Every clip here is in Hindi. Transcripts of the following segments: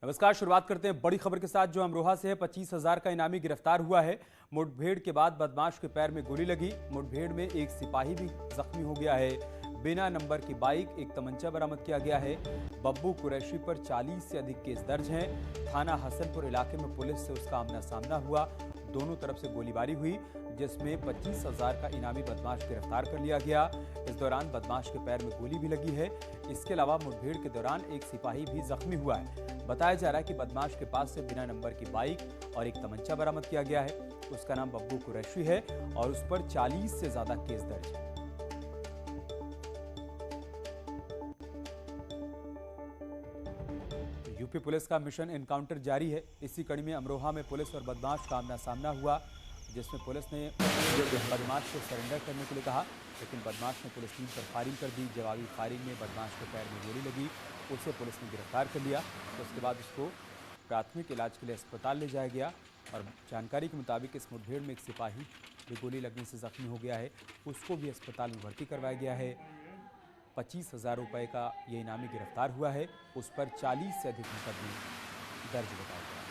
नमस्कार। शुरुआत करते हैं बड़ी खबर के साथ जो अमरोहा से है। 25,000 का इनामी गिरफ्तार हुआ है। मुठभेड़ के बाद बदमाश के पैर में गोली लगी। मुठभेड़ में एक सिपाही भी जख्मी हो गया है। बिना नंबर की बाइक, एक तमंचा बरामद किया गया है। बब्बू कुरैशी पर 40 से अधिक केस दर्ज हैं। थाना हसनपुर इलाके में पुलिस से उसका आमना सामना हुआ। दोनों तरफ से गोलीबारी हुई, जिसमें 25,000 का इनामी बदमाश गिरफ्तार कर लिया गया। इस दौरान बदमाश के पैर में गोली भी लगी है। इसके अलावा मुठभेड़ के दौरान एक सिपाही भी जख्मी हुआ है। बताया जा रहा है कि बदमाश के पास से बिना नंबर की बाइक और एक तमंचा बरामद किया गया है। उसका नाम बब्बू कुरैशी है और उस पर 40 से ज्यादा केस दर्ज है। यूपी पुलिस का मिशन एनकाउंटर जारी है। इसी कड़ी में अमरोहा में पुलिस और बदमाश का आमना सामना हुआ, जिसमें पुलिस ने बदमाश को सरेंडर करने के लिए कहा, लेकिन बदमाश ने पुलिस टीम पर फायरिंग कर दी। जवाबी फायरिंग में बदमाश के पैर में गोली लगी। उसे पुलिस ने गिरफ्तार कर लिया। तो उसके बाद उसको प्राथमिक इलाज के लिए अस्पताल ले जाया गया और जानकारी के मुताबिक इस मुठभेड़ में एक सिपाही भी गोली लगने से जख्मी हो गया है। उसको भी अस्पताल में भर्ती करवाया गया है। 25,000 रुपये का ये इनामी गिरफ्तार हुआ है। उस पर 40 से अधिक मुकदमे दर्ज बताया गया है।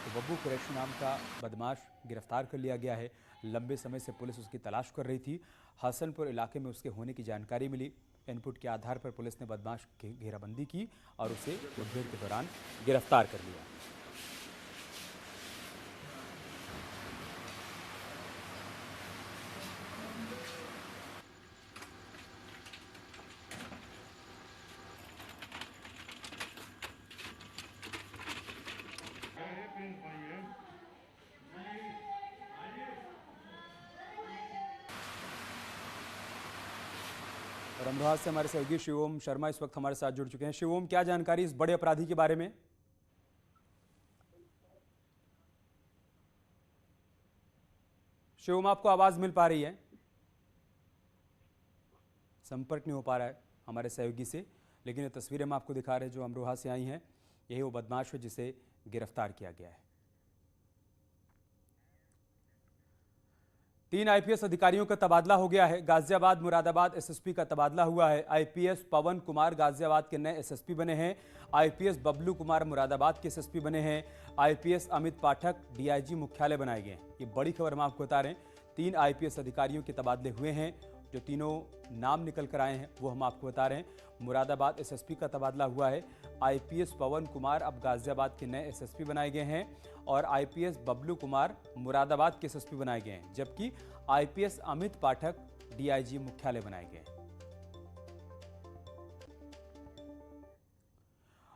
तो बब्बू कुरैशी नाम का बदमाश गिरफ्तार कर लिया गया है। लंबे समय से पुलिस उसकी तलाश कर रही थी। हसनपुर इलाके में उसके होने की जानकारी मिली। इनपुट के आधार पर पुलिस ने बदमाश की घेराबंदी की और उसे मुठभेड़ के दौरान गिरफ्तार कर लिया। और अमरोहा से हमारे सहयोगी शिवोम शर्मा इस वक्त हमारे साथ जुड़ चुके हैं। शिवोम, क्या जानकारी इस बड़े अपराधी के बारे में? शिवोम, आपको आवाज मिल पा रही है? संपर्क नहीं हो पा रहा है हमारे सहयोगी से, लेकिन ये तस्वीरें हम आपको दिखा रहे हैं जो अमरोहा से आई हैं। यही वो बदमाश है जिसे गिरफ्तार किया गया है। 3 आईपीएस अधिकारियों का तबादला हो गया है। गाजियाबाद मुरादाबाद एसएसपी का तबादला हुआ है। आईपीएस पवन कुमार गाजियाबाद के नए एसएसपी बने हैं। आईपीएस बबलू कुमार मुरादाबाद के एसएसपी बने हैं। आईपीएस अमित पाठक डीआईजी मुख्यालय बनाए गए हैं। ये बड़ी खबर हम आपको बता रहे हैं। 3 आईपीएस अधिकारियों के तबादले हुए हैं। जो तीनों नाम निकल कर आए हैं वो हम आपको बता रहे हैं। मुरादाबाद एसएसपी का तबादला हुआ है। आईपीएस पवन कुमार अब गाजियाबाद के नए एसएसपी बनाए गए हैं और आईपीएस बबलू कुमार मुरादाबाद के एसएसपी बनाए गए हैं, जबकि आईपीएस अमित पाठक डीआईजी मुख्यालय बनाए गए हैं।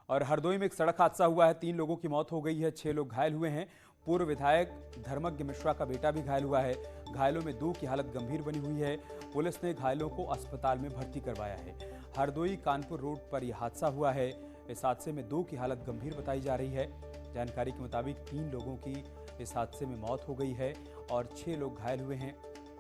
और हरदोई में एक सड़क हादसा हुआ है। 3 लोगों की मौत हो गई है, 6 लोग घायल हुए हैं। पूर्व विधायक धर्मज्ञ मिश्रा का बेटा भी घायल हुआ है। घायलों में 2 की हालत गंभीर बनी हुई है। पुलिस ने घायलों को अस्पताल में भर्ती करवाया है। हरदोई कानपुर रोड पर यह हादसा हुआ है। इस हादसे में 2 की हालत गंभीर बताई जा रही है। जानकारी के मुताबिक 3 लोगों की इस हादसे में मौत हो गई है और 6 लोग घायल हुए हैं।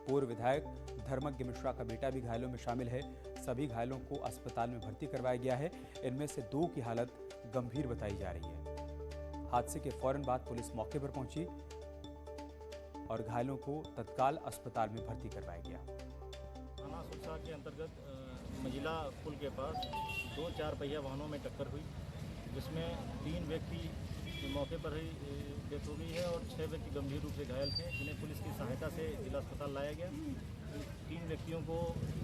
पूर्व विधायक धर्मज्ञ मिश्रा का बेटा भी घायलों में शामिल है। सभी घायलों को अस्पताल में भर्ती करवाया गया है। इनमें से 2 की हालत गंभीर बताई जा रही है। हादसे के फौरन बाद पुलिस मौके पर पहुंची और घायलों को तत्काल अस्पताल में भर्ती करवाया गया। थाना सुरसा के अंतर्गत मजिला पुल के पास 2 4 पहिया वाहनों में टक्कर हुई, जिसमें 3 व्यक्ति मौके पर ही डेथ हो गई है और 6 व्यक्ति गंभीर रूप से घायल थे, जिन्हें पुलिस की सहायता से जिला अस्पताल लाया गया। 3 व्यक्तियों को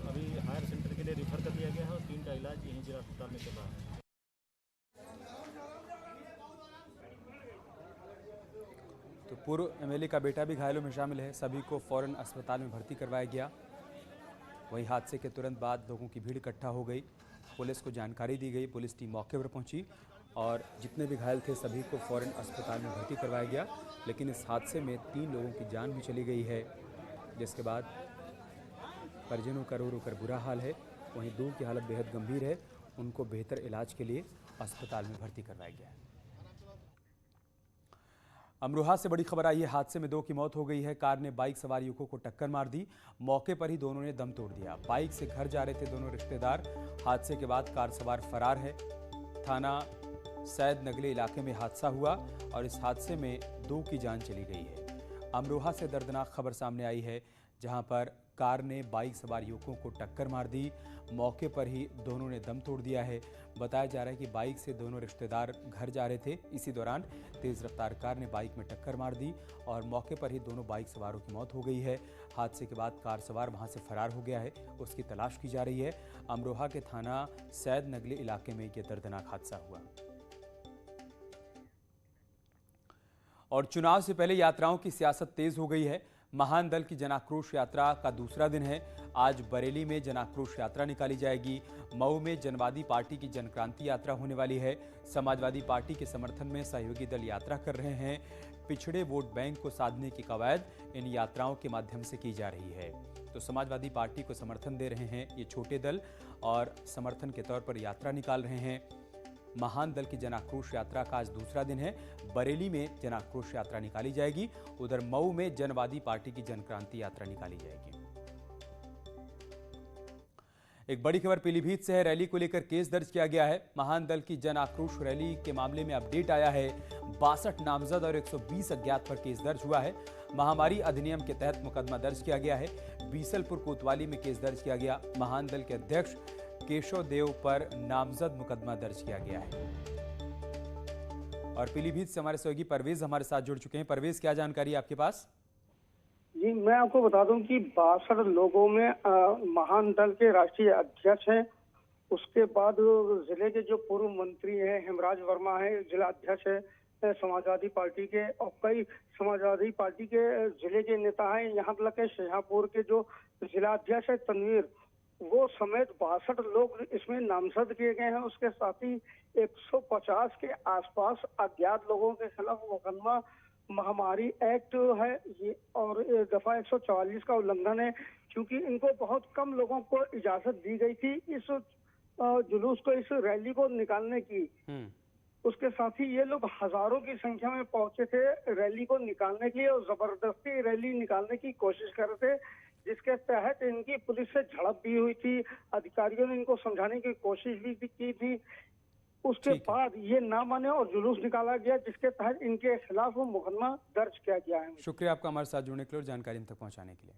अभी हायर सेंटर के लिए रिफर कर दिया गया है और 3 का इलाज यहीं जिला अस्पताल में चल रहा है। तो पूर्व एमएलए का बेटा भी घायलों में शामिल है। सभी को फौरन अस्पताल में भर्ती करवाया गया। वहीं हादसे के तुरंत बाद लोगों की भीड़ इकट्ठा हो गई। पुलिस को जानकारी दी गई। पुलिस टीम मौके पर पहुंची और जितने भी घायल थे सभी को फौरन अस्पताल में भर्ती करवाया गया। लेकिन इस हादसे में 3 लोगों की जान भी चली गई है, जिसके बाद परिजनों का रो रो कर बुरा हाल है। वहीं 2 की हालत बेहद गंभीर है। उनको बेहतर इलाज के लिए अस्पताल में भर्ती करवाया गया है। अमरोहा से बड़ी खबर आई है। हादसे में 2 की मौत हो गई है। कार ने बाइक सवार युवकों को टक्कर मार दी। मौके पर ही दोनों ने दम तोड़ दिया। बाइक से घर जा रहे थे दोनों रिश्तेदार। हादसे के बाद कार सवार फरार है। थाना सैद नगले इलाके में हादसा हुआ और इस हादसे में 2 की जान चली गई है। अमरोहा से दर्दनाक खबर सामने आई है, जहां पर कार ने बाइक सवार युवकों को टक्कर मार दी। मौके पर ही दोनों ने दम तोड़ दिया है। बताया जा रहा है कि बाइक से दोनों रिश्तेदार घर जा रहे थे। इसी दौरान तेज रफ्तार कार ने बाइक में टक्कर मार दी और मौके पर ही दोनों बाइक सवारों की मौत हो गई है। हादसे के बाद कार सवार वहां से फरार हो गया है, उसकी तलाश की जा रही है। अमरोहा के थाना सैद नगले इलाके में यह दर्दनाक हादसा हुआ। और चुनाव से पहले यात्राओं की सियासत तेज हो गई है। महान दल की जनाक्रोश यात्रा का दूसरा दिन है। आज बरेली में जनाक्रोश यात्रा निकाली जाएगी। मऊ में जनवादी पार्टी की जनक्रांति यात्रा होने वाली है। समाजवादी पार्टी के समर्थन में सहयोगी दल यात्रा कर रहे हैं। पिछड़े वोट बैंक को साधने की कवायद इन यात्राओं के माध्यम से की जा रही है। तो समाजवादी पार्टी को समर्थन दे रहे हैं ये छोटे दल और समर्थन के तौर पर यात्रा निकाल रहे हैं। महान दल की जनाक्रोश यात्रा का आज दूसरा दिन है। बरेली में जनाक्रोश यात्रा निकाली जाएगी। उधर मऊ में जनवादी पार्टी की जनक्रांति यात्रा निकाली जाएगी। एक बड़ी खबर पीलीभीत से है। रैली को लेकर केस दर्ज किया गया है। महान दल की जन आक्रोश रैली के मामले में अपडेट आया है। 62 नामजद और 120 अज्ञात पर केस दर्ज हुआ है। महामारी अधिनियम के तहत मुकदमा दर्ज किया गया है। बीसलपुर कोतवाली में केस दर्ज किया गया। महान दल के अध्यक्ष केशव देव पर नामजद मुकदमा दर्ज किया गया है। और पीलीभीत से हमारे सहयोगी परवेज हमारे साथ जुड़ चुके हैं। परवेज, क्या जानकारी है आपके पास? जी, मैं आपको बता दूं कि 62 लोगों में महान दल के राष्ट्रीय अध्यक्ष हैं। उसके बाद जिले के जो पूर्व मंत्री हैं हेमराज वर्मा है, जिला अध्यक्ष है समाजवादी पार्टी के, और कई समाजवादी पार्टी के जिले के नेता हैं। यहाँ तक के शाहपुर के जो जिला अध्यक्ष है तनवीर, वो समेत 62 लोग इसमें नामजद किए गए हैं। उसके साथ ही 150 के आसपास अज्ञात लोगों के खिलाफ मुकदमा महामारी एक्ट है ये और दफा 144 का उल्लंघन है, क्योंकि इनको बहुत कम लोगों को इजाजत दी गई थी इस जुलूस को, इस रैली को निकालने की। उसके साथ ही ये लोग हजारों की संख्या में पहुंचे थे रैली को निकालने के लिए और जबरदस्ती रैली निकालने की कोशिश कर रहे थे, जिसके तहत इनकी पुलिस से झड़प भी हुई थी। अधिकारियों ने इनको समझाने की कोशिश भी की थी। उसके बाद ये ना माने और जुलूस निकाला गया, जिसके तहत इनके खिलाफ मुकदमा दर्ज किया गया है। शुक्रिया आपका हमारे साथ जुड़ने के लिए और जानकारी हम तक पहुंचाने के लिए।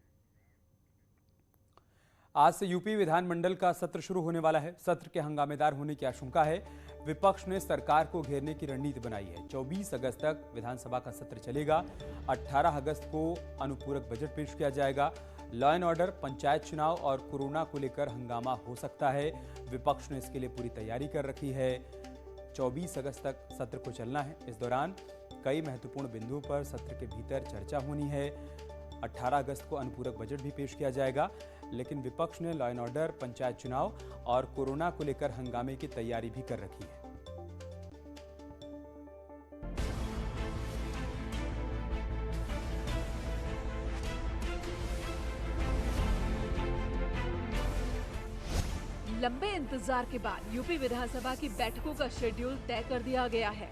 आज से यूपी विधानमंडल का सत्र शुरू होने वाला है। सत्र के हंगामेदार होने की आशंका है। विपक्ष ने सरकार को घेरने की रणनीति बनाई है। 24 अगस्त तक विधानसभा का सत्र चलेगा। 18 अगस्त को अनुपूरक बजट पेश किया जाएगा। लॉ एंड ऑर्डर, पंचायत चुनाव और कोरोना को लेकर हंगामा हो सकता है। विपक्ष ने इसके लिए पूरी तैयारी कर रखी है। 24 अगस्त तक सत्र को चलना है। इस दौरान कई महत्वपूर्ण बिंदुओं पर सत्र के भीतर चर्चा होनी है। 18 अगस्त को अनुपूरक बजट भी पेश किया जाएगा, लेकिन विपक्ष ने लॉ एंड ऑर्डर, पंचायत चुनाव और कोरोना को लेकर हंगामे की तैयारी भी कर रखी है। लंबे इंतजार के बाद यूपी विधानसभा की बैठकों का शेड्यूल तय कर दिया गया है।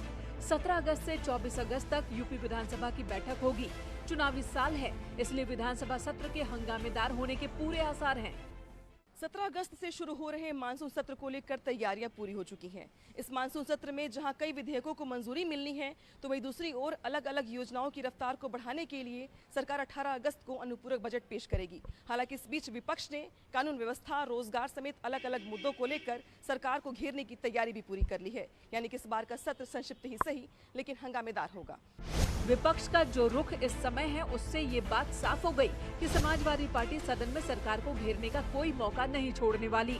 17 अगस्त से 24 अगस्त तक यूपी विधानसभा की बैठक होगी। चुनावी साल है, इसलिए विधानसभा सत्र के हंगामेदार होने के पूरे आसार हैं। 17 अगस्त से शुरू हो रहे मानसून सत्र को लेकर तैयारियां पूरी हो चुकी हैं। इस मानसून सत्र में जहां कई विधेयकों को मंजूरी मिलनी है, तो वहीं दूसरी ओर अलग अलग योजनाओं की रफ्तार को बढ़ाने के लिए सरकार 18 अगस्त को अनुपूरक बजट पेश करेगी। हालांकि इस बीच विपक्ष ने कानून व्यवस्था, रोजगार समेत अलग अलग मुद्दों को लेकर सरकार को घेरने की तैयारी भी पूरी कर ली है। यानी कि इस बार का सत्र संक्षिप्त ही सही, लेकिन हंगामेदार होगा। विपक्ष का जो रुख इस समय है, उससे ये बात साफ हो गई कि समाजवादी पार्टी सदन में सरकार को घेरने का कोई मौका नहीं छोड़ने वाली।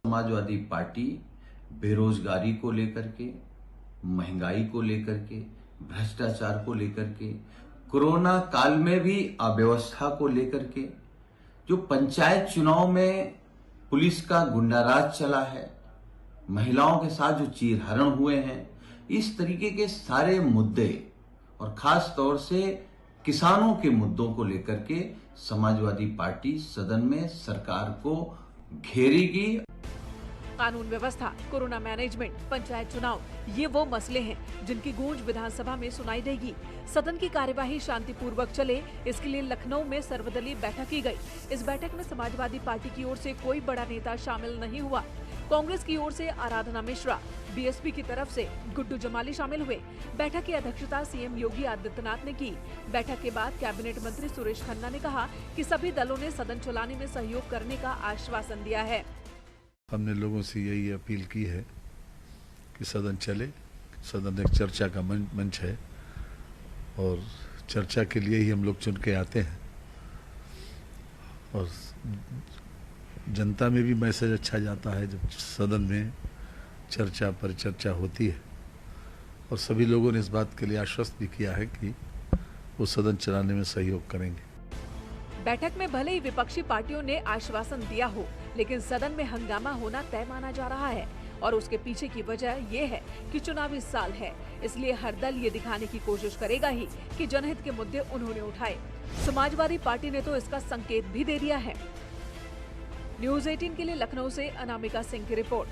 समाजवादी पार्टी बेरोजगारी को लेकर के, महंगाई को लेकर के, भ्रष्टाचार को लेकर के, कोरोना काल में भी अव्यवस्था को लेकर के, जो पंचायत चुनाव में पुलिस का गुंडाराज चला है, महिलाओं के साथ जो चीरहरण हुए हैं, इस तरीके के सारे मुद्दे और खास तौर से किसानों के मुद्दों को लेकर के समाजवादी पार्टी सदन में सरकार को घेरेगी। कानून व्यवस्था, कोरोना मैनेजमेंट, पंचायत चुनाव, ये वो मसले हैं जिनकी गूंज विधानसभा में सुनाई देगी। सदन की कार्यवाही शांतिपूर्वक चले, इसके लिए लखनऊ में सर्वदलीय बैठक की गई। इस बैठक में समाजवादी पार्टी की ओर से कोई बड़ा नेता शामिल नहीं हुआ। कांग्रेस की ओर से आराधना मिश्रा, बीएसपी की तरफ से गुड्डू जमाली शामिल हुए। बैठक की अध्यक्षता सीएम योगी आदित्यनाथ ने की। बैठक के बाद कैबिनेट मंत्री सुरेश खन्ना ने कहा कि सभी दलों ने सदन चलाने में सहयोग करने का आश्वासन दिया है। हमने लोगों से यही अपील की है कि सदन चले। सदन एक चर्चा का मंच है और चर्चा के लिए ही हम लोग चुन के आते हैं और जनता में भी मैसेज अच्छा जाता है जब सदन में चर्चा पर चर्चा होती है। और सभी लोगों ने इस बात के लिए आश्वस्त भी किया है कि वो सदन चलाने में सहयोग करेंगे। बैठक में भले ही विपक्षी पार्टियों ने आश्वासन दिया हो, लेकिन सदन में हंगामा होना तय माना जा रहा है और उसके पीछे की वजह ये है कि चुनावी साल है, इसलिए हर दल ये दिखाने की कोशिश करेगा ही कि जनहित के मुद्दे उन्होंने उठाए। समाजवादी पार्टी ने तो इसका संकेत भी दे दिया है। न्यूज़ 18 के लिए लखनऊ से अनामिका सिंह की रिपोर्ट।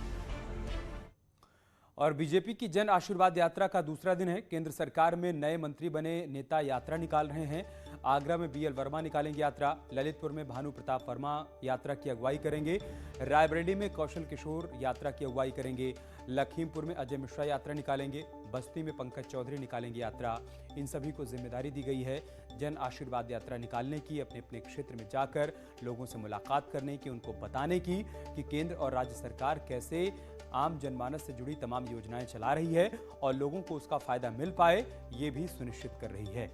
और बीजेपी की जन आशीर्वाद यात्रा का दूसरा दिन है। केंद्र सरकार में नए मंत्री बने नेता यात्रा निकाल रहे हैं। आगरा में बीएल वर्मा निकालेंगे यात्रा, ललितपुर में भानु प्रताप वर्मा यात्रा की अगुवाई करेंगे, रायबरेली में कौशल किशोर यात्रा की अगुवाई करेंगे, लखीमपुर में अजय मिश्रा यात्रा निकालेंगे, बस्ती में पंकज चौधरी निकालेंगे यात्रा। इन सभी को जिम्मेदारी दी गई है जन आशीर्वाद यात्रा निकालने की, अपने अपने क्षेत्र में जाकर लोगों से मुलाकात करने की, उनको बताने की कि केंद्र और राज्य सरकार कैसे आम जनमानस से जुड़ी तमाम योजनाएं चला रही है और लोगों को उसका फायदा मिल पाए, ये भी सुनिश्चित कर रही है।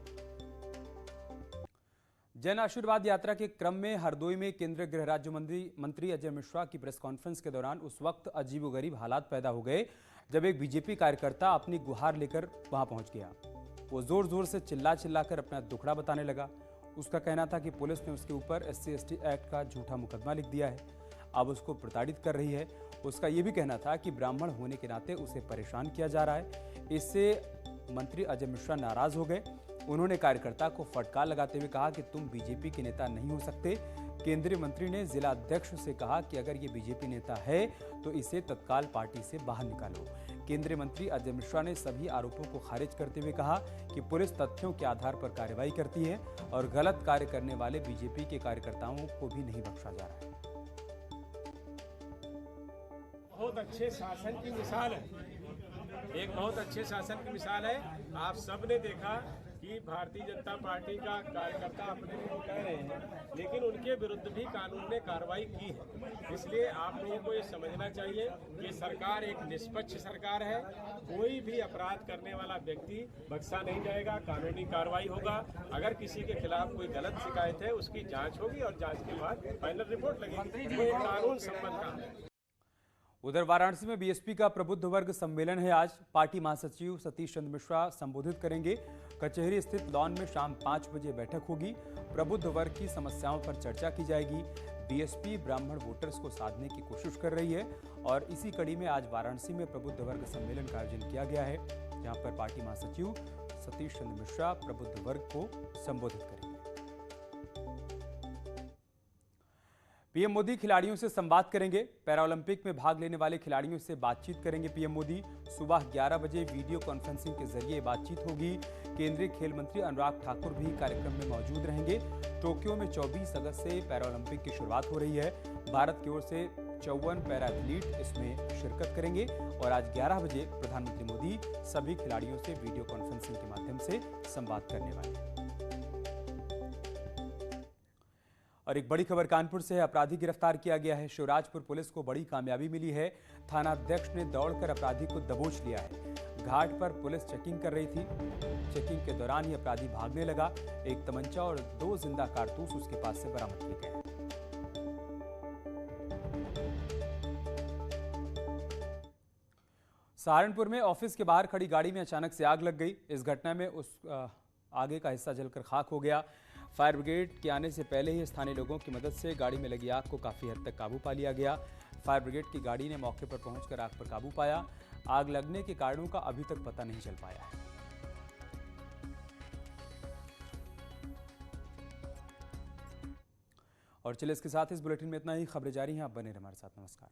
जन आशीर्वाद यात्रा के क्रम में हरदोई में केंद्रीय गृह राज्य मंत्री अजय मिश्रा की प्रेस कॉन्फ्रेंस के दौरान उस वक्त अजीबोगरीब हालात पैदा हो गए जब एक बीजेपी कार्यकर्ता अपनी गुहार लेकर वहां पहुंच गया। वो जोर जोर से चिल्ला कर अपना दुखड़ा बताने लगा। उसका कहना था कि पुलिस ने उसके ऊपर SC/ST एक्ट का झूठा मुकदमा लिख दिया है, अब उसको प्रताड़ित कर रही है। उसका यह भी कहना था कि ब्राह्मण होने के नाते उसे परेशान किया जा रहा है। इससे मंत्री अजय मिश्रा नाराज हो गए। उन्होंने कार्यकर्ता को फटकार लगाते हुए कहा कि तुम बीजेपी के नेता नहीं हो सकते। केंद्रीय मंत्री ने जिला अध्यक्ष से कहा कि अगर ये बीजेपी नेता है तो इसे तत्काल पार्टी से बाहर निकालो। केंद्रीय मंत्री अजय मिश्रा ने सभी आरोपों को खारिज करते हुए कहा कि पुलिस तथ्यों के आधार पर कार्रवाई करती है और गलत कार्य करने वाले बीजेपी के कार्यकर्ताओं को भी नहीं बख्शा जा रहा है। बहुत अच्छे शासन की मिसाल है, एक बहुत अच्छे शासन की मिसाल है। आप सब ने देखा कि भारतीय जनता पार्टी का कार्यकर्ता अपने को कह रहे हैं, लेकिन उनके विरुद्ध भी कानून ने कार्रवाई की है। इसलिए आप लोगों को ये समझना चाहिए कि सरकार एक निष्पक्ष सरकार है। कोई भी अपराध करने वाला व्यक्ति बख्शा नहीं जाएगा, कानूनी कार्रवाई होगा। अगर किसी के खिलाफ कोई गलत शिकायत है उसकी जांच होगी और जांच के बाद फाइनल रिपोर्ट लगेगी। ये कानून सम्मत काम है। उधर वाराणसी में बीएसपी का प्रबुद्ध वर्ग सम्मेलन है। आज पार्टी महासचिव सतीश चंद्र मिश्रा संबोधित करेंगे। कचहरी स्थित लॉन में शाम 5 बजे बैठक होगी। प्रबुद्ध वर्ग की समस्याओं पर चर्चा की जाएगी। बीएसपी ब्राह्मण वोटर्स को साधने की कोशिश कर रही है और इसी कड़ी में आज वाराणसी में प्रबुद्ध वर्ग सम्मेलन का आयोजन किया गया है, जहां पर पार्टी महासचिव सतीश चंद्र मिश्रा प्रबुद्ध वर्ग को संबोधित करेंगे। पीएम मोदी खिलाड़ियों से संवाद करेंगे। पैरालंपिक में भाग लेने वाले खिलाड़ियों से बातचीत करेंगे पीएम मोदी। सुबह 11 बजे वीडियो कॉन्फ्रेंसिंग के जरिए बातचीत होगी। केंद्रीय खेल मंत्री अनुराग ठाकुर भी कार्यक्रम में मौजूद रहेंगे। टोक्यो में 24 अगस्त से पैरालंपिक की शुरुआत हो रही है। भारत की ओर से 54 पैरा एथलीट इसमें शिरकत करेंगे और आज 11 बजे प्रधानमंत्री मोदी सभी खिलाड़ियों से वीडियो कॉन्फ्रेंसिंग के माध्यम से संवाद करने वाले हैं। और एक बड़ी खबर कानपुर से है। अपराधी गिरफ्तार किया गया है। शिवराजपुर पुलिस को बड़ी कामयाबी मिली है। थाना अध्यक्ष ने दौड़कर अपराधी को दबोच लिया है। घाट पर पुलिस चेकिंग कर रही थी। चेकिंग के दौरान ही अपराधी भागने लगा। एक तमंचा और 2 जिंदा कारतूस उसके पास से बरामद किए गए। सहारनपुर में ऑफिस के बाहर खड़ी गाड़ी में अचानक से आग लग गई। इस घटना में उस आगे का हिस्सा जलकर खाक हो गया। फायर ब्रिगेड के आने से पहले ही स्थानीय लोगों की मदद से गाड़ी में लगी आग को काफी हद तक काबू पा लिया गया। फायर ब्रिगेड की गाड़ी ने मौके पर पहुंचकर आग पर काबू पाया। आग लगने के कारणों का अभी तक पता नहीं चल पाया है। और चलिए इसके साथ इस बुलेटिन में इतना ही। खबरें जारी हैं, आप बने रहिए हमारे साथ। नमस्कार।